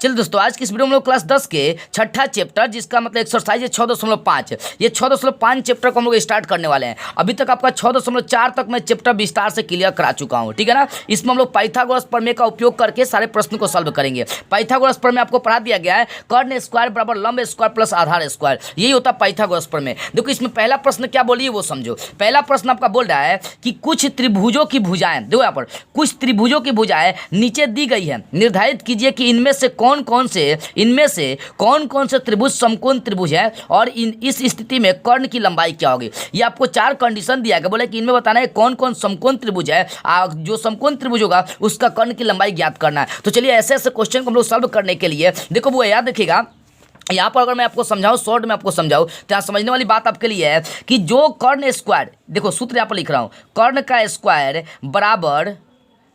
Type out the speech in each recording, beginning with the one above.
चलिए दोस्तों, आज की इस वीडियो में हम लोग क्लास 10 के छठा चैप्टर, जिसका मतलब एक्सरसाइज है 6.5, ये 6.5 चैप्टर को हम लोग स्टार्ट करने वाले हैं। अभी तक आपका 6.4 तक मैं चैप्टर विस्तार से क्लियर करा चुका हूँ, ठीक है ना। इसमें हम लोग पाइथागोरस प्रमेय का उपयोग करके सारे प्रश्न को सॉल्व करेंगे। पाइथागोरस प्रमेय आपको पढ़ा दिया गया है, कर्ण स्क्वायर बराबर लंब स्क्वायर प्लस आधार स्क्वायर, यही होता है पाइथागोरस प्रमेय। देखो इसमें पहला प्रश्न क्या बोलिए वो समझो। पहला प्रश्न आपका बोल रहा है कि कुछ त्रिभुजों की भुजाएं, देखो यहाँ पर कुछ त्रिभुजों की भुजाएं नीचे दी गई है, निर्धारित कीजिए कि इनमें से कौन कौन से त्रिभुज समकोण त्रिभुज है और इस स्थिति में कर्ण की लंबाई क्या होगी। ये आपको 4 कंडीशन दिया गया, बोले कि इनमें बताना है कौन कौन समकोण त्रिभुज है, जो समकोण त्रिभुज होगा उसका कर्ण की लंबाई ज्ञात करना है। तो चलिए ऐसे ऐसे क्वेश्चन को हम लोग सॉल्व करने के लिए देखो वो याद रखिएगा। यहाँ पर अगर मैं आपको समझाऊं, शॉर्ट में आपको समझाऊं, तो यहाँ समझने वाली बात आपके लिए है कि जो कर्ण स्क्वायर, देखो सूत्र यहाँ पर लिख रहा हूँ, कर्ण का स्क्वायर बराबर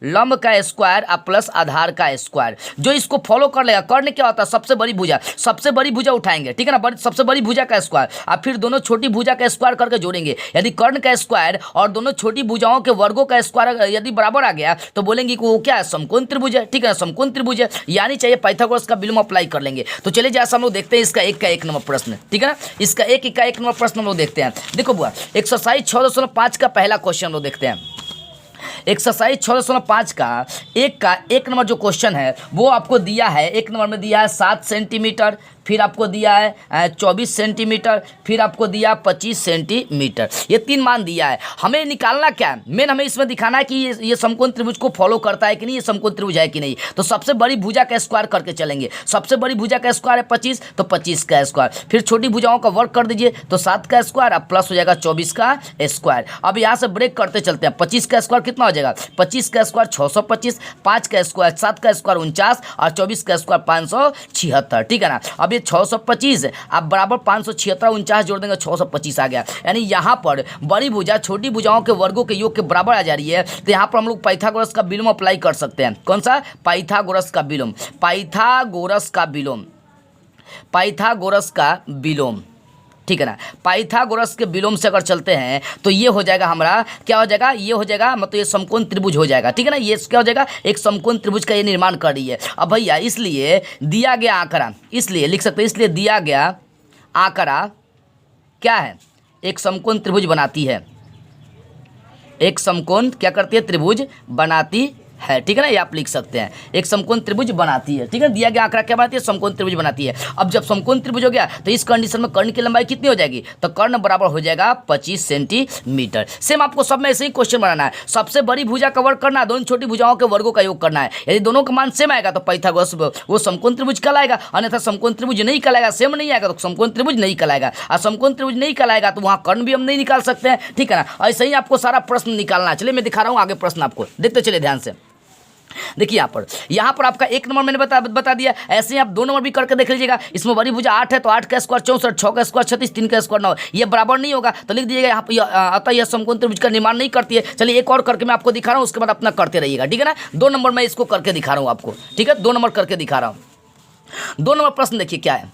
लंब का स्क्वायर और प्लस आधार का स्क्वायर। जो इसको फॉलो कर लेगा, कर्ण क्या होता है, सबसे बड़ी भुजा उठाएंगे, ठीक है ना, सबसे बड़ी भुजा का स्क्वायर और फिर दोनों छोटी भुजा का स्क्वायर करके जोड़ेंगे। यदि कर्ण का स्क्वायर और दोनों छोटी भुजाओं के वर्गों का स्क्वायर यदि बराबर आ गया तो बोलेंगे कि वो क्या है, समकोण त्रिभुज है, ठीक है, समकोण त्रिभुज है, यानी चाहिए पाइथागोरस का विलोम अप्लाई कर लेंगे। तो चलिए जैसा हम लोग देखते हैं इसका एक नंबर प्रश्न, ठीक है ना, इसका एक नंबर प्रश्न हम लोग देखते हैं। देखो बुआ, एक्सरसाइज 6.5 का पहला क्वेश्चन हम लोग देखते हैं। एक्सरसाइज 6.5 का एक नंबर जो क्वेश्चन है वो आपको दिया है, एक नंबर में दिया है 7 सेंटीमीटर, फिर आपको दिया है 24 सेंटीमीटर, फिर आपको दिया 25 सेंटीमीटर, ये 3 मान दिया है। हमें निकालना क्या है, मेन हमें इसमें दिखाना है कि ये समकोण त्रिभुज को फॉलो करता है कि नहीं, ये समकोण त्रिभुज है कि नहीं। तो सबसे बड़ी भुजा का स्क्वायर करके चलेंगे। सबसे बड़ी भुजा का स्क्वायर है 25, तो 25 का स्क्वायर, फिर छोटी भुजाओं का वर्ग कर दीजिए तो 7 का स्क्वायर, अब प्लस हो जाएगा 24 का स्क्वायर। अब यहाँ से ब्रेक करते चलते हैं, 25 का स्क्वायर कितना हो जाएगा, 25 का स्क्वायर 625, 5 का स्क्वायर 7 का स्क्वायर 49 और 24 का स्क्वायर 576, ठीक है ना। अब ये 625 अब बराबर 576, 49 जोड़ देंगे 625 आ गया। यानी यहाँ पर बड़ी भुजा छोटी भुजाओं के वर्गों के योग के बराबर आ जा रही है। तो यहाँ पर हम लोग पाइथागोरस का विलोम अप्लाई कर सकते हैं। कौन सा, पाइथागोरस का विलोम, पाइथागोरस का विलोम, ठीक है ना। पाइथागोरस के विलोम से अगर चलते हैं तो ये हो जाएगा हमारा, क्या हो जाएगा, ये हो जाएगा मतलब ये समकोण त्रिभुज हो जाएगा, ठीक है ना। ये क्या हो जाएगा, एक समकोण त्रिभुज का ये निर्माण कर रही है। अब भैया इसलिए दिया गया आंकड़ा, इसलिए लिख सकते हैं, इसलिए दिया गया आंकड़ा क्या है, एक समकोण त्रिभुज बनाती है, एक समकोण क्या करती है, त्रिभुज बनाती है, ठीक है ना। ये आप लिख सकते हैं, एक समकोण त्रिभुज बनाती है, ठीक है। दिया गया आंकड़ा क्या बनाती है, समकोण त्रिभुज बनाती है। अब जब समकोण त्रिभुज हो गया तो इस कंडीशन में कर्ण की लंबाई कितनी हो जाएगी, तो कर्ण बराबर हो जाएगा 25 सेंटीमीटर। सेम आपको सब में ऐसे ही क्वेश्चन बनाना है, सबसे बड़ी भुजा का वर्ग करना है, दोनों छोटी भुजाओं के वर्गों का योग करना है। यदि दोनों का मान सेम आएगा तो पाइथागोरस वो समकोण त्रिभुज कहलाएगा, अन्यथा समकोण त्रिभुज नहीं कहलाएगा, सेम नहीं आएगा तो समकोण त्रिभुज नहीं कहलाएगा, और समकोण त्रिभुज नहीं कहलाएगा तो वहाँ कर्ण भी हम नहीं निकाल सकते हैं, ठीक है ना। ऐसे ही आपको सारा प्रश्न निकालना है। चलिए मैं दिखा रहा हूँ आगे प्रश्न आपको, देखते चलिए ध्यान से। देखिए यहाँ पर आपका एक नंबर मैंने बता दिया, ऐसे ही आप 2 नंबर भी करके देख लीजिएगा। इसमें बड़ी भुजा 8 है तो 8 का स्क्वायर 64, 6 का स्क्वायर 36, 3 का स्क्वायर 9, ये बराबर नहीं होगा तो लिख दीजिएगा यहाँ पर, अतः यह समकोण त्रिभुज का निर्माण नहीं करती है। चलिए एक और करके मैं आपको दिखा रहा हूँ, उसके बाद अपना करते रहिएगा, ठीक है ना। 2 नंबर मैं इसको करके दिखा रहा हूँ आपको, ठीक है, 2 नंबर करके दिखा रहा हूँ। 2 नंबर प्रश्न देखिए क्या है,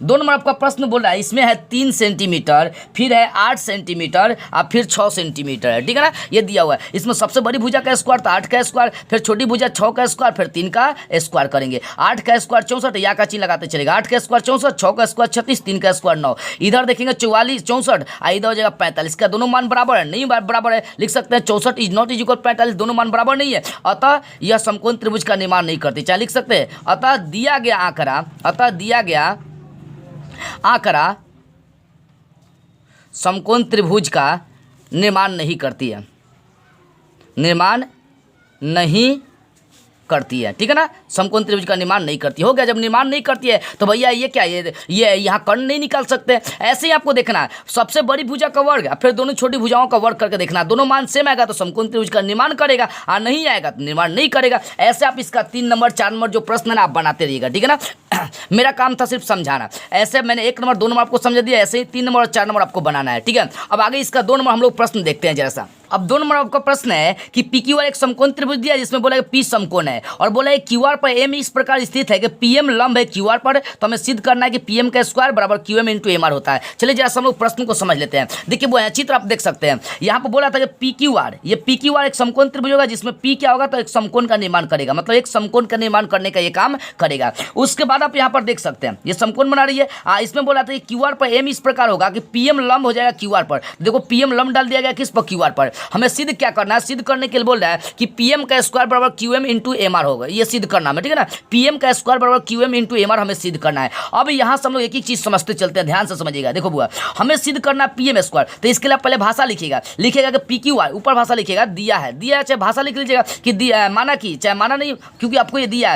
2 नंबर आपका प्रश्न बोल रहा है, इसमें है 3 सेंटीमीटर, फिर है 8 सेंटीमीटर और फिर 6 सेंटीमीटर है, ठीक है ना। ये दिया हुआ है, इसमें सबसे बड़ी भुजा का स्क्वायर तो 8 का स्क्वायर, फिर छोटी भुजा 6 का स्क्वायर, फिर 3 का स्क्वायर करेंगे। 8 का स्क्वायर 64, या का चिन्ह लगाते चलेगा, 8 का स्क्वायर 64, 6 का स्क्वायर 36, 3 का स्क्वायर 9, इधर देखेंगे 44 64 इधर हो जाएगा 45, का दोनों मान बराबर है, नहीं बराबर है, लिख सकते हैं 64 इज नॉट इज इक्वल 45, दोनों मान बराबर नहीं है, अतः यह समकोण त्रिभुज का निर्माण नहीं करती। चाहे लिख सकते हैं अतः दिया गया आंकड़ा समकोण त्रिभुज का निर्माण नहीं करती है, निर्माण नहीं करती है, ठीक है ना। समकोण त्रिभुज का निर्माण नहीं करती, हो गया। जब निर्माण नहीं करती है तो भैया ये क्या, ये यहाँ कर्ण नहीं निकाल सकते। ऐसे ही आपको देखना है, सबसे बड़ी भुजा का वर्ग फिर दोनों छोटी भुजाओं का वर्ग करके देखना, दोनों मान सेम आएगा तो समकोण त्रिभुज का निर्माण करेगा, और नहीं आएगा तो निर्माण नहीं करेगा। ऐसे आप इसका 3 नंबर 4 नंबर जो प्रश्न है ना आप बनाते रहिएगा, ठीक है ना। मेरा काम था सिर्फ समझाना। ऐसे मैंने 1 नंबर 2 नंबर आपको समझा दिया, ऐसे ही 3 नंबर और 4 नंबर आपको बनाना है, ठीक है। अब आगे इसका 2 नंबर हम लोग प्रश्न देखते हैं जरा सा। अब 2 नंबर आपका प्रश्न है कि पी क्यू आर एक समकोण त्रिभुज दिया जिसमें बोला पी समकोण है और बोला है क्यू आर पर एम इस प्रकार स्थित है कि पी एम लंब है क्यू आर पर, तो हमें सिद्ध करना है कि पी एम का स्क्वायर बराबर Q M into M R होता है। चलिए जरा हम लोग प्रश्न को समझ लेते हैं। देखिए वो चित्र आप देख सकते हैं, यहाँ पर बोला था कि पी क्यू आर, ये पी क्यू आर एक समकोण त्रिभुज होगा जिसमें पी क्या होगा तो एक समकोण का निर्माण करेगा, मतलब एक समकोण का निर्माण करने का ये काम करेगा। उसके बाद आप यहाँ पर देख सकते हैं ये समकोण बना रही है, इसमें बोला था कि क्यू आर पर एम इस प्रकार होगा कि पी एम लंब हो जाएगा क्यू आर पर। देखो पी एम लंब डाल दिया गया किस पर, क्यू आर पर। हमें सिद्ध क्या करना है, सिद्ध करने के लिए बोल रहा है कि पीएम का स्क्वायर बराबर क्यूएम इंटू एम आर होगा, ये सिद्ध करना है, ठीक है ना। पीएम का स्क्वायर बराबर क्यूएम इंटू एम आर हमें सिद्ध करना है। अब यहाँ से हम लोग एक एक चीज समझते चलते हैं, ध्यान से समझिएगा। देखो बुआ, हमें सिद्ध करना है पीएम स्क्वायर, तो इसके लिए पहले भाषा लिखिएगा कि पी क्यू आर, ऊपर भाषा लिखिएगा दिया है, चाहे भाषा लिख लीजिएगा कि दिया माना की, चाहे माना नहीं क्योंकि आपको ये दिया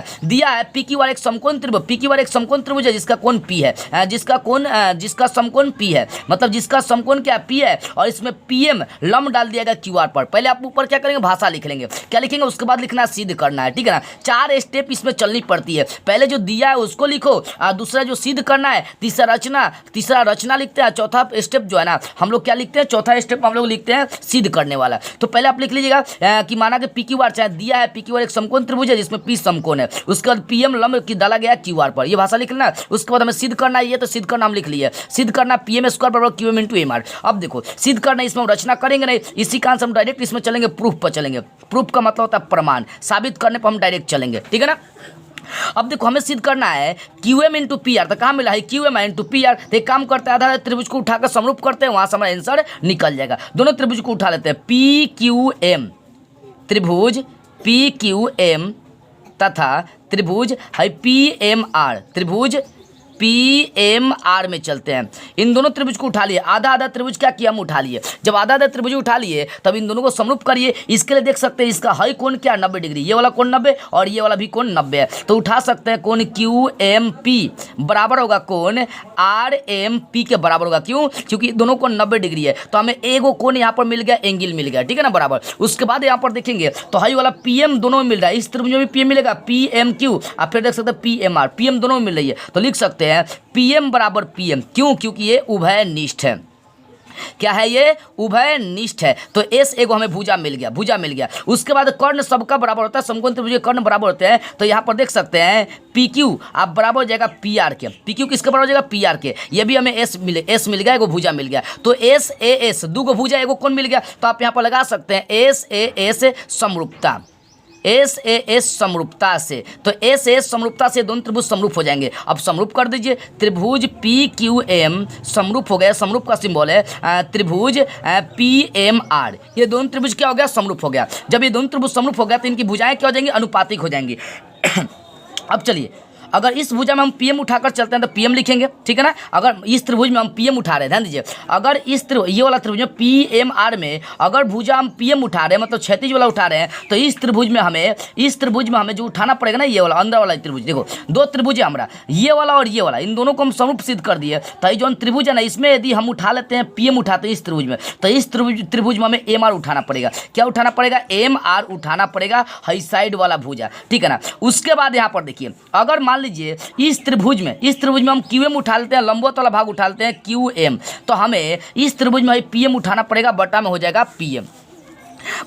है पी क्यू आर एक समकोण त्रिभुज, पी क्यू आर एक समकोण त्रिभुज है जिसका कोण पी है, जिसका समकोण पी है, मतलब जिसका समकोण क्या पी है, और इसमें पीएम लंब डाल दिया गया क्यू आर पर। पहले आप ऊपर क्या करेंगे, भाषा लिख लेंगे, क्या लिखेंगे, उसके बाद लिखना सिद्ध करना है, ठीक है ना। 4 स्टेप इसमें चलनी पड़ती है, पहले जो दिया है उसको लिखो, दूसरा जो सिद्ध करना है, तीसरा रचना लिखते हैं, चौथा स्टेप जो है ना हम लोग क्या लिखते हैं, चौथा स्टेप हम लोग लिखते हैं सिद्ध करने वाला। तो पहले आप लिख लीजिएगा कि माना कि पी क्यू आर, चाहे दिया है पी क्यू आर एक समकोण त्रिभुज है जिसमें पी समकोण है, उसके बाद पीएम लंब की डाला गया क्यू आर पर, ये भाषा लिख लेना। उसके बाद हमें सिद्ध करना है, ये तो सिद्ध करना हम लिख लिए, सिद्ध करना पीएम स्क्वायर बराबर क्यूएम इंटू एम आर। अब देखो सिद्ध करना, इसमें हम रचना करेंगे नहीं, इसी कारण से हम डायरेक्ट इसमें चलेंगे, प्रूफ पर चलेंगे। प्रूफ का मतलब होता है प्रमाण, साबित करने पर हम डायरेक्ट चलेंगे, ठीक है ना। अब देखो हमें सिद्ध करना है Q M into P R, तो कहाँ मिला है Q M into P R. तो एक काम करते हैं, आधा त्रिभुज को उठाकर समरूप करते हैं, वहां से हमारा आंसर निकल जाएगा। दोनों त्रिभुज को उठा लेते हैं, पी क्यू एम त्रिभुज पी क्यू एम तथा त्रिभुज है पी एम आर, त्रिभुज पी एम आर में चलते हैं। इन दोनों त्रिभुज को उठा लिए, आधा आधा त्रिभुज क्या किया हम उठा लिए। जब आधा आधा त्रिभुज उठा लिए तब इन दोनों को समरूप करिए। इसके लिए देख सकते हैं इसका हाई कोण क्या 90 डिग्री, ये वाला कोण 90 और ये वाला भी कोण 90 है, तो उठा सकते हैं कोण क्यू एम पी बराबर होगा कोण आर एम पी के बराबर होगा। क्यों? क्योंकि दोनों कोण 90 डिग्री है, तो हमें एगो कोण यहाँ पर मिल गया, एंगल मिल गया, ठीक है ना, बराबर। उसके बाद यहाँ पर देखेंगे तो हाई वाला पी एम दोनों में मिल रहा है, इस त्रिभुज में भी पी एम मिलेगा, पी एम क्यू, आप फिर देख सकते हैं P M R, P M दोनों में मिल रही है, तो लिख सकते हैं पीएम बराबर पीएम। क्यों? क्योंकि ये उभयनिष्ठ है। क्या है ये? उभयनिष्ठ है। तो एस एगो हमें भुजा मिल गया। उसके बाद कर्ण सबका बराबर होता है, समकोण त्रिभुज के कर्ण बराबर होते हैं, तो यहाँ पर देख सकते हैं पी क्यू आप बराबर हो जाएगा पी आर के। पी क्यू किसके बराबर हो जाएगा? पी आर के। ये भी हमें एस मिल गया, एगो भुजा मिल गया, तो एस ए एस दो भुजा एगो कौन मिल गया, तो आप यहाँ पर लगा सकते हैं एस ए एस समरूपता, एस ए एस समरूपता से, तो एस एस समरूपता से दोनों त्रिभुज समरूप हो जाएंगे। अब समरूप कर दीजिए, त्रिभुज पी क्यू एम समरूप हो गया, समरूप का सिंबल है त्रिभुज पी एम आर, ये दोनों त्रिभुज क्या हो गया? समरूप हो गया। जब ये दोनों त्रिभुज समरूप हो गया तो इनकी भुजाएं क्या हो जाएंगी? अनुपातिक हो जाएंगी। अब चलिए, अगर इस भुजा में हम पीएम उठाकर चलते हैं तो पीएम लिखेंगे, ठीक है ना। अगर इस त्रिभुज में हम पीएम उठा रहे हैं, ध्यान दीजिए, अगर इस ये वाला त्रिभुज में पीएमआर में अगर भुजा हम पीएम उठा रहे हैं, मतलब क्षैतिज वाला उठा रहे हैं, तो इस त्रिभुज में हमें जो उठाना पड़ेगा ना, ये वाला अंदर वाला त्रिभुज, देखो दो त्रिभुज है हमारा, ये वाला और ये वाला, इन दोनों को हम समरूप सिद्ध कर दिए। तो ये जो त्रिभुज है ना, इसमें यदि हम उठा लेते हैं पीएम उठाते हैं इस त्रिभुज में, तो इस त्रिभुज में हमें एम आर उठाना पड़ेगा। क्या उठाना पड़ेगा? एम आर उठाना पड़ेगा, हाई साइड वाला भुजा, ठीक है ना। उसके बाद यहाँ पर देखिए, अगर मान लीजिए इस त्रिभुज में हम क्यू एम उठा लेते हैं, लंबवत वाला भाग उठा लेते हैं क्यू एम, तो हमें इस त्रिभुज में पीएम उठाना पड़ेगा, बटा में हो जाएगा पीएम,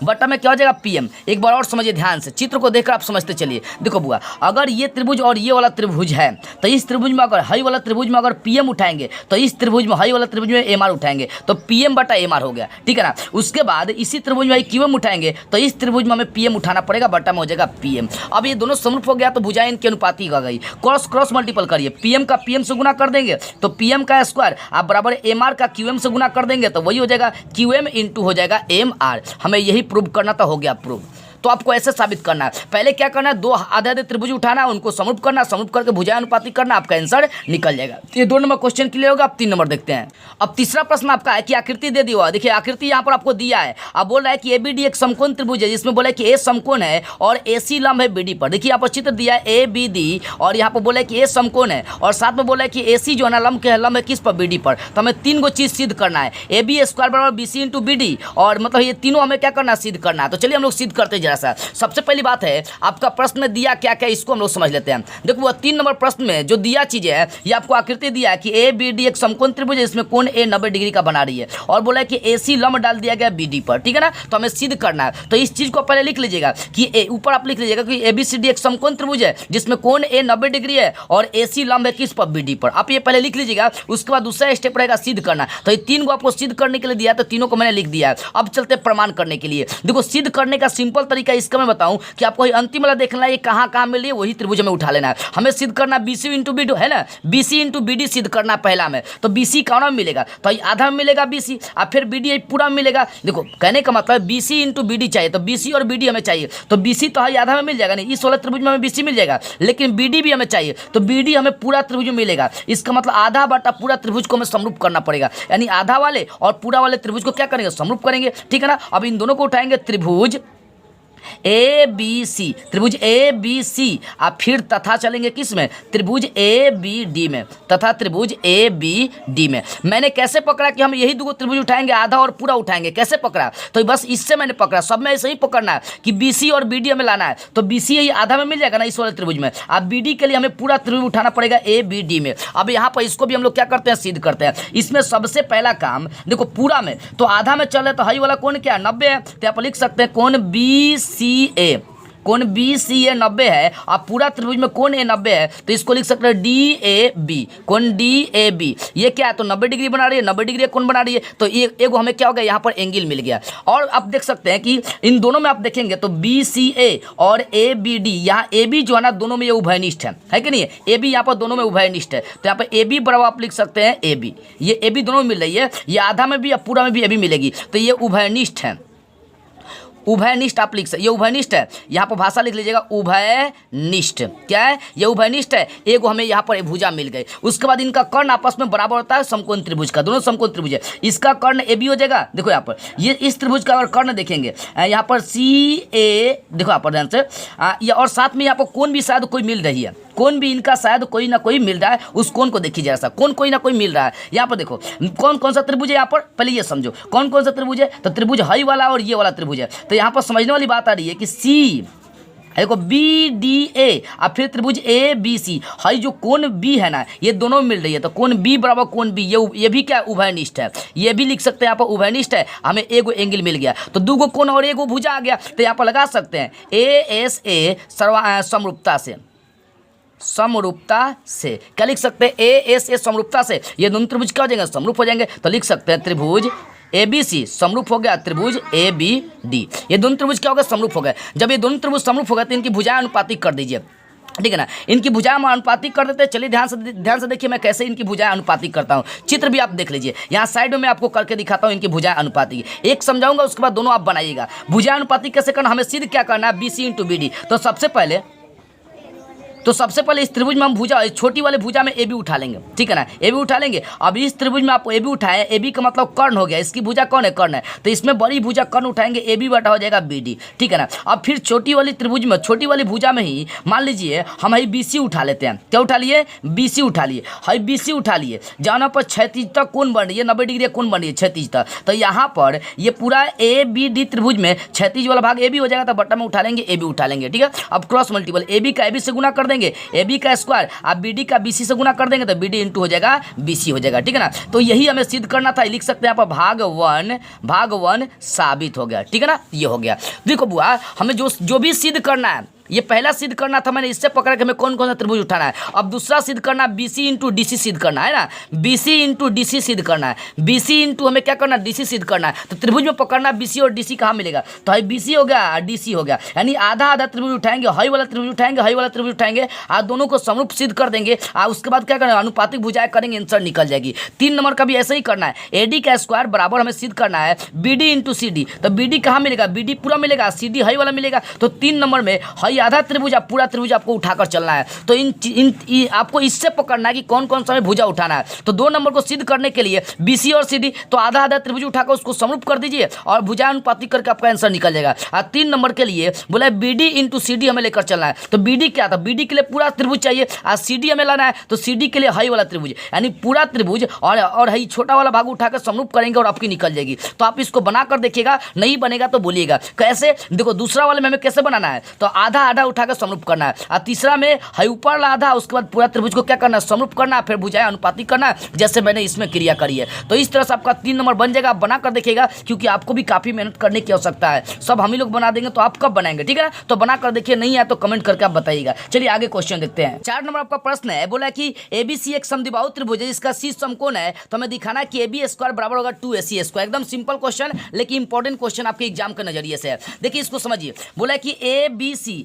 बटा में क्या हो जाएगा? पीएम। एक बार और समझिए ध्यान से, चित्र को देखकर आप समझते चलिए। देखो बुआ, अगर ये त्रिभुज और ये वाला त्रिभुज है, तो इस त्रिभुज में अगर हाई वाला त्रिभुज में अगर पीएम उठाएंगे, तो इस त्रिभुज में हाई वाला त्रिभुज में एमआर उठाएंगे, तो पीएम बटा एमआर हो गया, ठीक है ना। उसके बाद इसी त्रिभुज में क्यूएम उठाएंगे, तो इस त्रिभुज में हमें पीएम उठाना पड़ेगा, बटा में हो जाएगा पीएम। अब ये दोनों समरूप हो गया, तो भुजाएं इनकी अनुपातिक हो गई। क्रॉस मल्टीपल करिए, पीएम का पीएम से गुना कर देंगे तो पीएम का स्क्वायर आप बराबर एमआर का क्यूएम से गुना कर देंगे, तो वही हो जाएगा क्यूएम इंटू हो जाएगा एमआर। हमें यही प्रूव करना हो गया प्रूफ। तो आपको ऐसे साबित करना है, पहले क्या करना है, दो आधे आधे त्रिभुज उठाना है, उनको समरूप करना, समरूप करके भुजाएं अनुपातिक करना, आपका आंसर निकल जाएगा। ये 2 नंबर क्वेश्चन क्लियर होगा। अब 3 नंबर देखते हैं। अब तीसरा प्रश्न आपका है कि आकृति दे दी हुआ, देखिए आकृति यहाँ पर आपको दिया है, अब बोल रहा है कि एबीडी एक समकोण त्रिभुज है, जिसमें बोला है कि ए समकोण है और एसी लंब है बीडी पर। देखिए यहाँ पर चित्र दिया है एबीडी, और यहाँ पर बोला है कि ए समकोण है और साथ में बोला है कि एसी जो है ना लंब है किस पर? बीडी पर। तो हमें 3 गो चीज सिद्ध करना है, ए बी स्क्वायर बराबर B C into B D, और मतलब ये तीनों हमें क्या करना है? सिद्ध करना है। तो चलिए हम लोग सिद्ध करते जा जरा सा। सबसे पहली बात है, आपका प्रश्न में दिया क्या क्या, इसको हम लोग समझ लेते हैं। देखो वह 3 नंबर प्रश्न में जो दिया चीज़ें है, ये आपको आकृति दिया है कि ए बी डी एक समकोण त्रिभुज है, इसमें कोण ए 90 डिग्री का बना रही है, और बोला है कि ए सी लंब डाल दिया गया बी डी पर, ठीक है ना। तो हमें सिद्ध करना है, तो इस चीज़ को पहले लिख लीजिएगा कि ऊपर आप लिख लीजिएगा कि ए बी सी डी एक समकोण त्रिभुज है जिसमें कोण ए 90 डिग्री है और ए सी लंब है किस पर, बी डी पर। आप ये पहले लिख लीजिएगा। उसके बाद दूसरा स्टेप रहेगा सिद्ध करना। तो ये 3 को आपको सिद्ध करने के लिए दिया है, तो तीनों को मैंने लिख दिया है। अब चलते प्रमाण करने के लिए। देखो सिद्ध करने का सिंपल तरीका इसका मैं बताऊं कि आपको अंतिम वाला देखना है, ये कहाँ कहाँ मिल रही है, वही त्रिभुज में उठा लेना है। हमें सिद्ध करना BC इंटू बी है ना, BC इंटू BD सिद्ध करना पहला में। तो BC कौन में मिलेगा, तो आधा में मिलेगा BC, और फिर BD पूरा में मिलेगा। देखो कहने का मतलब BC इंटू BD चाहिए, तो BC और BD हमें चाहिए, तो BC तो है आधा में मिल जाएगा, नहीं इस वाले त्रिभुज में हमें BC मिल जाएगा, लेकिन BD भी हमें चाहिए, तो BD हमें पूरा त्रिभुज में मिलेगा। इसका मतलब आधा बटा पूरा त्रिभुज को हमें समरूप करना पड़ेगा, यानी आधा वाले और पूरा वाले त्रिभुज को क्या करेंगे, समरूप करेंगे, ठीक है ना। अब इन दोनों को उठाएंगे, त्रिभुज ए बी सी, त्रिभुज ए बी सी, आप फिर तथा चलेंगे किस में, त्रिभुज ए बी डी में, तथा त्रिभुज ए बी डी में। मैंने कैसे पकड़ा कि हम यही दो त्रिभुज उठाएंगे, आधा और पूरा उठाएंगे, कैसे पकड़ा, तो बस इससे मैंने पकड़ा। सब में ऐसे ही पकड़ना है कि बी सी और बी डी हमें लाना है, तो बी सी यही आधा में मिल जाएगा ना इस वाले त्रिभुज में, अब बी डी के लिए हमें पूरा त्रिभुज उठाना पड़ेगा ए बी डी में। अब यहाँ पर इसको भी हम लोग क्या करते हैं, सिद्ध करते हैं। इसमें सबसे पहला काम देखो, पूरा में तो आधा में चल रहा है, तो हाई वाला कोण क्या है, 90 है, तो आप लिख सकते हैं कोण बी सी ए, कोण बी सी ए 90 है, अब पूरा त्रिभुज में कोण ए 90 है, तो इसको लिख सकते हैं डी ए बी, कोण डी ए बी। ये क्या है, तो 90 डिग्री बना रही है, 90 डिग्री कोण बना रही है, तो ये एगो हमें क्या हो गया, यहाँ पर एंगल मिल गया। और आप देख सकते हैं कि इन दोनों में आप देखेंगे तो बी सी ए और ए बी डी, यहाँ ए बी जो है ना दोनों में ये उभयनिष्ठ है कि नहीं, ए बी यहाँ पर दोनों में उभयनिष्ठ है, तो यहाँ पर ए बी बराबर आप लिख सकते हैं ए बी, ये ए बी दोनों में मिल रही है, ये आधा में भी या पूरा में भी ए बी मिलेगी, तो ये उभयनिष्ठ है, उभयनिष्ठ आप लिख सकते, ये उभयनिष्ठ है, यहाँ पर भाषा लिख लीजिएगा उभयनिष्ठ, क्या है ये उभयनिष्ठ है। एगो हमें यहाँ पर भुजा मिल गई, उसके बाद इनका कर्ण आपस में बराबर होता है समकोण त्रिभुज का, दोनों समकोण त्रिभुज है, इसका कर्ण ए बी हो जाएगा। देखो यहाँ पर ये इस त्रिभुज का अगर कर्ण देखेंगे, यहाँ पर सी ए, देखो यहाँ पर ध्यान से, ये और साथ में यहाँ पर कोण भी शायद कोई मिल रही है, कोण भी इनका शायद कोई ना कोई मिल रहा है, उस कोण को देखिए जैसा, कोण कोई ना कोई मिल रहा है। यहाँ पर देखो कौन कौन सा त्रिभुज है, यहाँ पर पहले ये समझो कौन कौन सा त्रिभुज है, तो त्रिभुज हाई वाला और ये वाला त्रिभुज है। तो यहाँ पर समझने वाली बात आ रही है कि सी देखो बी डी ए, अब फिर त्रिभुज ए बी सी, हाई जो कोण बी है ना ये दोनों में मिल रही है, तो कोण बी बराबर कोण बी, ये भी क्या उभयनिष्ठ है, ये भी लिख सकते हैं यहाँ पर उभयनिष्ठ है। हमें एगो एंगल मिल गया, तो दूगो कोण और एगो भुजा आ गया, तो यहाँ पर लगा सकते हैं ए एस ए समरूपता से, समरूपता से क्या लिख सकते हैं, ए एस ए समरूपता से, ये दोनों त्रिभुज क्या हो जाएंगे, समरूप हो जाएंगे। तो लिख सकते हैं त्रिभुज ए बी सी समरूप हो गया त्रिभुज ए बी डी, ये दोनों त्रिभुज क्या हो गए, समरूप हो गए। जब ये दोनों त्रिभुज समरूप हो गए तो इनकी भुजाएं अनुपातिक कर दीजिए, ठीक है ना, इनकी भुजाएं अनुपातिक कर देते हैं। चलिए ध्यान से देखिए मैं कैसे इनकी भुजाएं अनुपातिक करता हूँ, चित्र भी आप देख लीजिए, यहाँ साइड में मैं आपको करके दिखाता हूँ इनकी भुजाएं अनुपातिक, एक समझाऊंगा उसके बाद दोनों आप बनाइएगा। भुजाएं अनुपातिक कैसे करना, हमें सिद्ध क्या करना है, B C into B D. तो सबसे पहले इस त्रिभुज में हम भुजा, छोटी वाले भुजा में ए बी उठा लेंगे, ठीक है ना, ए बी उठा लेंगे। अब इस त्रिभुज में आप ए बी उठाएं, ए बी का मतलब कर्ण हो गया, इसकी भुजा कौन है, कर्ण है, तो इसमें बड़ी भुजा कर्ण उठाएंगे, ए बी बटा हो जाएगा बी डी, ठीक है ना। अब फिर छोटी वाली त्रिभुज में, छोटी वाली भुजा में ही मान लीजिए हम बी सी उठा लेते हैं, क्या उठा लिए, बी सी उठा लिए, हाई बी सी उठा लिए, जहाँ पर क्षैतिजता कोण बन रही है, 90 डिग्री कोण बन रही है क्षैतिजता, तो यहाँ पर ये पूरा ए बी डी त्रिभुज में क्षैतिज वाला भाग ए बी हो जाएगा, तो बट्टा में उठा लेंगे, ए बी उठा लेंगे, ठीक है। अब क्रॉस मल्टीपल, ए बी का ए बी से गुना कर देंगे, ए बी का स्क्वायर, आप बी डी का बी सी से गुना कर देंगे, तो बी डी इंटू हो जाएगा बी सी हो जाएगा, ठीक है ना। तो यही हमें सिद्ध करना था, लिख सकते हैं यहाँ पर भाग वन साबित हो गया, ठीक है ना, ये हो गया। देखो बुआ हमें जो भी सिद्ध करना है, ये पहला सिद्ध करना था, मैंने इससे पकड़ा कि हमें कौन कौन सा त्रिभुज उठाना है। अब दूसरा सिद्ध करना B C into D C सिद्ध करना है ना, B C into D C सिद्ध करना है, बी सी इंटू हमें क्या करना है, डी सी सिद्ध करना है। तो त्रिभुज में पकड़ना बी सी और डी सी कहाँ मिलेगा, तो हाई बी सी हो गया डी सी हो गया, यानी आधा आधा त्रिभुज उठाएंगे, हाई वाला त्रिभुज उठाएंगे, हाई वाला त्रिभुज उठाएंगे, और दोनों को समरूप सिद्ध कर देंगे, और उसके बाद क्या करना है, अनुपातिक भुजाएं करेंगे, आंसर निकल जाएगी। 3 नंबर का भी ऐसे ही करना है, ए डी का स्क्वायर बराबर हमें सिद्ध करना है B D into C D, तो बी डी कहाँ मिलेगा, बी डी पूरा मिलेगा, सी डी हाई वाला मिलेगा, तो 3 नंबर में हाई भाई आधा त्रिभुज आप पूरा त्रिभुज आपको उठाकर चलना है। तो आपको इससे पकड़ना है कि कौन कौन सा हमें भुजा उठाना है। तो 2 नंबर को सिद्ध करने के लिए BC और CD, तो आधा आधा त्रिभुज उठाकर उसको समरूप कर दीजिए और भुजानुपातिक करके आपका आंसर निकल जाएगा। और 3 नंबर के लिए बोला BD इंटू CD हमें लेकर चलना है। तो BD क्या था, BD के लिए पूरा त्रिभुज चाहिए और CD हमें लाना है, तो CD के लिए हाई वाला त्रिभुज, यानी पूरा त्रिभुज और हाई छोटा वाला भाग उठाकर समरूप करेंगे और आपकी निकल जाएगी। तो आप इसको बनाकर देखिएगा, नहीं बनेगा तो बोलिएगा। कैसे, देखो दूसरा वाले में हमें कैसे बनाना है, तो आधा आधा उठाकर समरूप करना है और तीसरा में हाई ऊपर वाला आधा, उसके बाद पूरा त्रिभुज को क्या करना है, समरूप करना है, फिर भुजाएं अनुपातिक करना है, जैसे मैंने इसमें क्रिया करी है। तो इस तरह से आपका 3 नंबर बन जाएगा। आप बनाकर देखिएगा, क्योंकि आपको भी काफी मेहनत करने की आवश्यकता है। सब हम ही लोग बना देंगे तो आप कब बनाएंगे, ठीक है ना। तो बनाकर देखिए, नहीं है तो कमेंट करके आप बताइएगा। चलिए आगे क्वेश्चन देखते हैं। 4 नंबर आपका प्रश्न है, बोला कि ABC एक समद्विबाहु त्रिभुज है जिसका शीर्ष समकोण है, तो हमें दिखाना है कि AB स्क्वायर बराबर होगा 2AC स्क्वायर। एकदम सिंपल क्वेश्चन, लेकिन इंपॉर्टेंट क्वेश्चन आपके एग्जाम के नजरिए से है। देखिए इसको समझिए, बोला कि ABC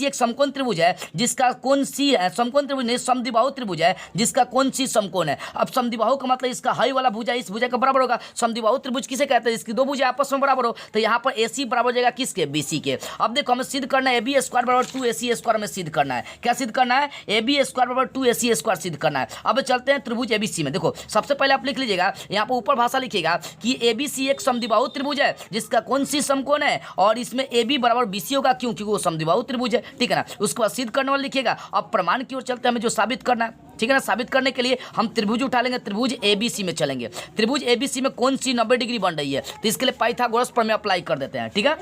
एक समकोण त्रिभुज है जिसका कोण C है, समकोण त्रिभुज नहीं समद्विबाहु त्रिभुज है जिसका कोण C समकोण है। अब समद्विबाहु का मतलब इसका हाई वाला भुजा इस भुजा का बराबर होगा। समद्विबाहु त्रिभुज किसे कहते हैं, इसकी 2 भुजा आपस में बराबर हो, तो यहाँ पर AC बराबर हो जाएगा किसके, BC के। अब देखो हमें सिद्ध करना है AB स्क्वायर बराबर 2AC स्क्वायर हमें सिद्ध करना है। क्या सिद्ध करना है, AB स्क्वायर बराबर 2AC स्क्वायर सिद्ध करना है। अब चलते हैं त्रिभुज ABC में। देखो सबसे पहले आप लिख लीजिएगा, यहाँ पर ऊपर भाषा लिखिएगा कि ABC एक समद्विबाहु त्रिभुज है जिसका कोण C समकोण है और इसमें AB बराबर BC होगा, क्योंकि वो समद्विबाहु त्रिभुज है, ठीक है ना। उसके बाद सिद्ध करने वाला लिखिएगा। अब प्रमाण की ओर चलते हैं, हमें जो साबित करना है, ठीक है ना। साबित करने के लिए हम त्रिभुज उठा लेंगे, त्रिभुज ABC में चलेंगे। त्रिभुज ABC में कोण C 90 डिग्री बन रही है, तो इसके लिए पाइथागोरस प्रमेय अप्लाई कर देते हैं, ठीक है।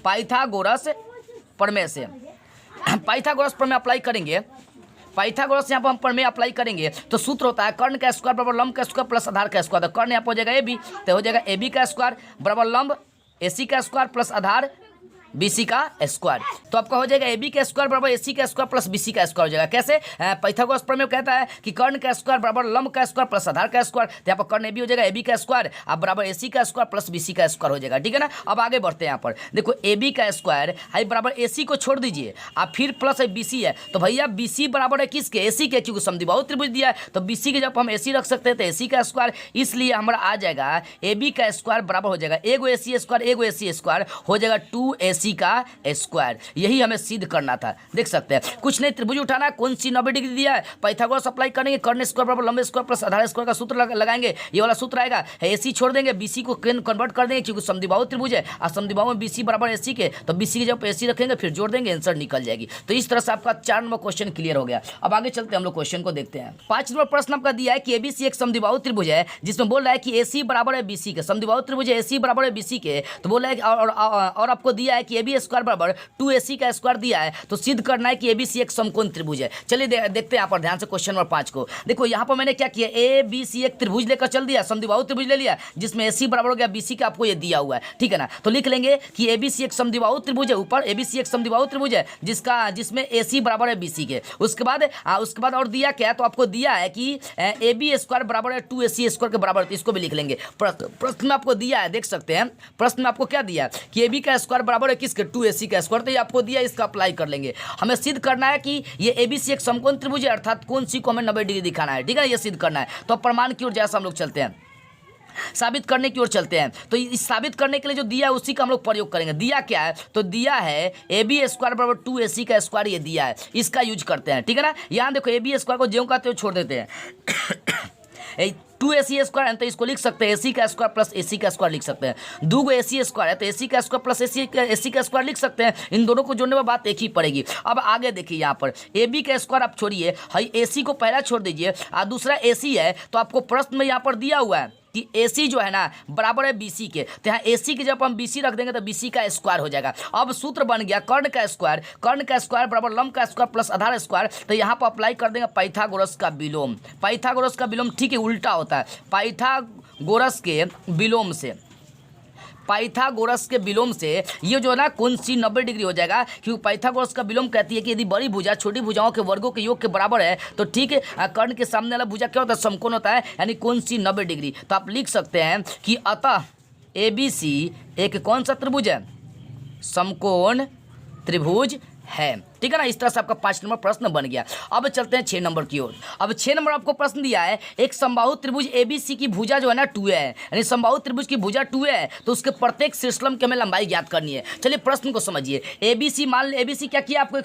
पाइथागोरस प्रमेय से पाइथागोरस प्रमेय अप्लाई करेंगे। पाइथागोरस यहाँ पर हम प्रमेय अप्लाई करेंगे तो सूत्र होता है कर्ण का स्क्वायर बराबर लंब का स्क्वायर प्लस आधार का स्क्वायर। तो कर्ण यहाँ पर हो जाएगा AB, तो हो जाएगा AB का स्क्वायर बराबर लंब AC का स्क्वायर प्लस आधार BC का स्क्वायर। तो आपका हो जाएगा AB का स्क्वायर बराबर AC का स्क्वायर प्लस BC का स्क्वायर हो जाएगा। कैसे, पाइथागोरस प्रमेय कहता है कि कर्ण का स्क्वायर बराबर लंब का स्क्वायर प्लस आधार का स्क्वायर। तो यहाँ पर कर्ण AB हो जाएगा AB का स्क्वायर, अब बराबर AC का स्क्वायर प्लस BC का स्क्वायर हो जाएगा, ठीक है ना। अब आगे बढ़ते हैं। यहाँ पर देखो AB का स्क्वायर है बराबर AC को छोड़ दीजिए, अब फिर प्लस BC है, तो भैया BC बराबर है किसके, AC के, क्योंकि समद्विबाहु त्रिभुज दिया है। तो BC के जब हम AC रख सकते हैं तो AC का स्क्वायर, इसलिए हमारा आ जाएगा AB का स्क्वायर बराबर हो जाएगा एगो AC स्क्वायर एगो AC स्क्वायर हो जाएगा 2AC का स्क्वायर। यही हमें सिद्ध करना था, देख सकते हैं। कुछ नहीं, त्रिभुज उठाना है, कोण C 90 डिग्री दिया है, पाइथागोरस अप्लाई करेंगे, कर्ण स्क्वायर बराबर लंब स्क्वायर प्लस आधार स्क्वायर का सूत्र लगाएंगे। ये वाला सूत्र आएगा, AC छोड़ देंगे, BC को कन्वर्ट कर देंगे, क्योंकि समद्विबाहु त्रिभुज है और समद्विबाहु में BC बराबर AC के, तो BC के जब AC रखेंगे फिर जोड़ देंगे, आंसर निकल जाएगी। तो इस तरह से आपका 4 नंबर क्वेश्चन क्लियर हो गया। अब आगे चलते हैं, हम लोग क्वेश्चन को देखते हैं। 5 नंबर प्रश्न आपका दिया है कि ABC एक समद्विबाहु त्रिभुज है जिसमें बोल रहा है कि AC बराबर है BC के। समद्विबाहु त्रिभुज है, AC बराबर है BC के, तो बोल रहा है और आपको दिया है कि AB स्क्वायर बराबर 2AC का स्क्वायर दिया है, तो सिद्ध करना है कि ABC एक समकोण त्रिभुज है। चलिए देखते हैं यहाँ पर ध्यान से क्वेश्चन नंबर 5 को। देखो यहाँ पर मैंने क्या किया, ABC एक त्रिभुज लेकर चल दिया, समद्विबाहु त्रिभुज ले लिया जिसमें AC बराबर हो गया BC का, आपको ये दिया हुआ है, ठीक है ना। तो लिख लेंगे कि ABC एक समद्विबाहु त्रिभुज है, ऊपर ABC एक समद्विबाहु त्रिभुज है जिसमें AC बराबर है BC के। उसके बाद और दिया क्या, तो आपको दिया है कि AB स्क्वायर बराबर है 2AC स्क्वायर के बराबर, तो इसको भी लिख लेंगे। प्रश्न में आपको दिया है, देख सकते हैं प्रश्न में आपको क्या दिया है कि AB का स्क्वायर बराबर है किसके, 2AC का स्क्वायर। तो ये आपको दिया, इसका अप्लाई कर लेंगे। हमें सिद्ध करना है कि ये ABC एक समकोण त्रिभुज है, अर्थात कोण C को हमें 90 डिग्री दिखाना है, ठीक है, ये सिद्ध करना है। तो प्रमाण की ओर जैसा हम लोग चलते हैं, साबित करने की ओर चलते हैं। तो इस साबित करने के लिए जो दिया है उसी का हम लोग प्रयोग करेंगे। दिया क्या है, तो दिया है AB स्क्वायर बराबर 2AC का स्क्वायर, ये दिया है, इसका यूज करते हैं, ठीक है ना। यहाँ देखो AB स्क्वायर को ज्यों का त्यों छोड़ देते हैं। 2AC स्क्वायर है तो इसको लिख सकते हैं AC का स्क्वायर प्लस AC का स्क्वायर लिख सकते हैं। 2 AC स्क्वायर है तो AC का स्क्वायर प्लस AC का स्क्वायर लिख सकते हैं। इन दोनों को जोड़ने में बात एक ही पड़ेगी। अब आगे देखिए, यहाँ पर AB का स्क्वायर आप छोड़िए, हाई AC को पहला छोड़ दीजिए और दूसरा AC है, तो आपको प्रश्न में यहाँ पर दिया हुआ है कि AC जो है ना बराबर है BC के, तो यहाँ AC के जब हम BC रख देंगे तो BC का स्क्वायर हो जाएगा। अब सूत्र बन गया कर्ण का स्क्वायर बराबर लंब का स्क्वायर प्लस आधार स्क्वायर। तो यहाँ पर अप्लाई कर देंगे पाइथागोरस का विलोम। पाइथागोरस का विलोम, ठीक है, उल्टा होता है। पाइथागोरस के विलोम से, पाइथागोरस के विलोम से ये जो है ना कोण C 90 डिग्री हो जाएगा, क्योंकि पाइथागोरस का विलोम कहती है कि यदि बड़ी भुजा छोटी भुजाओं के वर्गों के योग के बराबर है तो ठीक है, कर्ण के सामने वाला भुजा क्या होता है, समकोण होता है, यानी कोण C 90 डिग्री। तो आप लिख सकते हैं कि अतः ABC एक कौन सा त्रिभुज है, समकोण त्रिभुज है। ठीक है ना। इस तरह से आपका 5 नंबर प्रश्न बन गया। अब चलते हैं 6 नंबर की ओर। अब 6 नंबर आपको प्रश्न दिया है, एक समबाहु त्रिभुज ABC की भुजा जो है ना 2a है, यानी समबाहु त्रिभुज की भुजा 2a है, तो उसके प्रत्येक शीर्षलंब की हमें लंबाई ज्ञात करनी है। चलिए प्रश्न को समझिए। ABC, मान लीजिए ABC क्या किया, आपको एक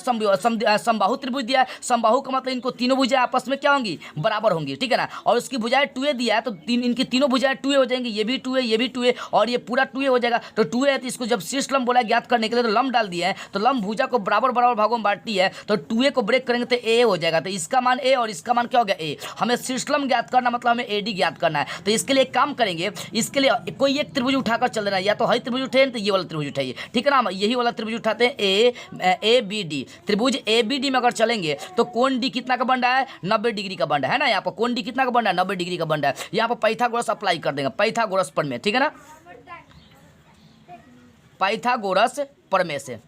समबाहु त्रिभुज दिया है। समबाहु का मतलब इनको तीनों भुजाएं आपस में क्या होंगी, बराबर होंगी, ठीक है ना। और उसकी भुजाएं 2a दिया है, तो इनकी तीनों भुजाएं 2a हो जाएंगी, ये भी 2a, ये भी 2a और ये पूरा 2a हो जाएगा। तो 2a है, तो इसको जब शीर्षलंब बोला ज्ञात करने के लिए तो लंब डाल दिया है, तो लंब भुजा को बराबर बराबर भागों में बांटती है, तो 2a को ब्रेक करेंगे तो a हो जाएगा। तो इसका मान a और इसका मान क्या हो गया, a। हमें शीर्षलंब ज्ञात करना मतलब हमें AD ज्ञात करना है। तो इसके लिए एक काम करेंगे, इसके लिए कोई एक त्रिभुज उठाकर चल देना, या तो हई त्रिभुज उठाइए तो ये वाला त्रिभुज उठाइए, ठीक है ना। हम यही वाला त्रिभुज उठाते हैं ABD। त्रिभुज ABD में अगर चलेंगे तो कोण D कितना का बन रहा है, 90 डिग्री का बन रहा है ना। यहाँ पर कोण D कितना का बन रहा है, 90 डिग्री का बन रहा है। यहाँ पर पाइथागोरस अप्लाई कर देंगे, पाइथागोरस प्रमेय, ठीक है ना। पाइथागोरस प्रमेय से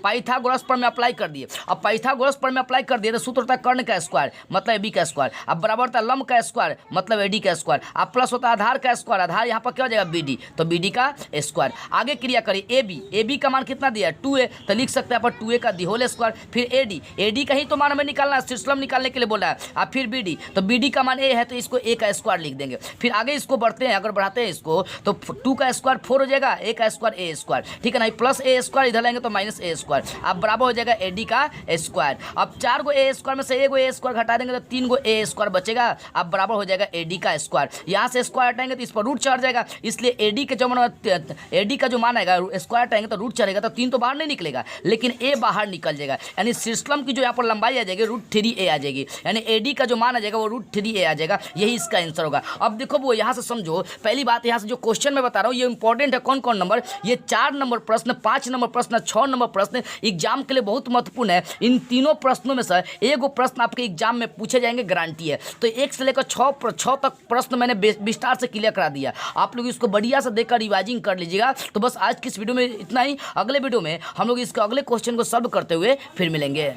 पाइथागोरस प्रमेय अप्लाई कर दिए। अब पाइथागोरस प्रमेय अप्लाई कर दिए तो सूत्र होता है कर्ण का स्क्वायर मतलब AB का स्क्वायर, अब बराबर होता है लंब का स्क्वायर मतलब AD का स्क्वायर, अब प्लस होता है आधार का स्क्वायर, आधार यहाँ पर क्या हो जाएगा BD, तो BD का स्क्वायर। आगे क्रिया करिए AB का मान कितना दिया है 2a, तो लिख सकते हैं पर 2a का दी होल स्क्वायर। फिर AD का ही तो मान हमें निकालना है, शीर्षलंब निकालने के लिए बोला है। अब फिर BD, तो BD का मान a है तो इसको a का स्क्वायर लिख देंगे। फिर आगे इसको बढ़ते हैं, अगर बढ़ाते हैं इसको तो 2 का स्क्वायर 4 हो जाएगा, a का स्क्वायर a स्क्वायर, ठीक है ना। प्लस a स्क्वायर इधर लेंगे तो माइनस a स्क्वायर, अब बराबर हो जाएगा AD का स्क्वायर। अब 4 गो a स्क्वायर में से 1 गो a स्क्वायर घटा देंगे तो 3 गो a स्क्वायर बचेगा, अब बराबर हो जाएगा AD का स्क्वायर। यहाँ से स्क्वायर हटाएंगे तो इस पर रूट चढ़ जाएगा, इसलिए AD का जो मान आएगा स्क्वायर हटाएंगे तो रूट चढ़ेगा, तो 3 तो बाहर नहीं निकलेगा लेकिन a बाहर निकल जाएगा, यानी शीर्षलंब की जो यहाँ पर लंबाई आ जाएगी √3a आ जाएगी, यानी AD का जो मान आ जाएगा वो √3a आ जाएगा। यही इसका आंसर होगा। अब देखो वो यहाँ से समझो, पहली बात यहाँ से जो क्वेश्चन मैं बता रहा हूँ ये इंपॉर्टेंट है। कौन कौन नंबर, ये 4 नंबर प्रश्न, 5 नंबर प्रश्न, 6 नंबर प्रश्न एग्जाम के लिए बहुत महत्वपूर्ण है। इन तीनों प्रश्नों में से एक प्रश्न आपके एग्जाम में पूछे जाएंगे, गारंटी है। तो 1 से लेकर 6 तक प्रश्न मैंने विस्तार से क्लियर करा दिया, आप लोग इसको बढ़िया से देखकर रिवाइजिंग कर लीजिएगा। तो बस आज की इस वीडियो में इतना ही, अगले वीडियो में हम लोग इसके अगले क्वेश्चन को सॉल्व करते हुए फिर मिलेंगे।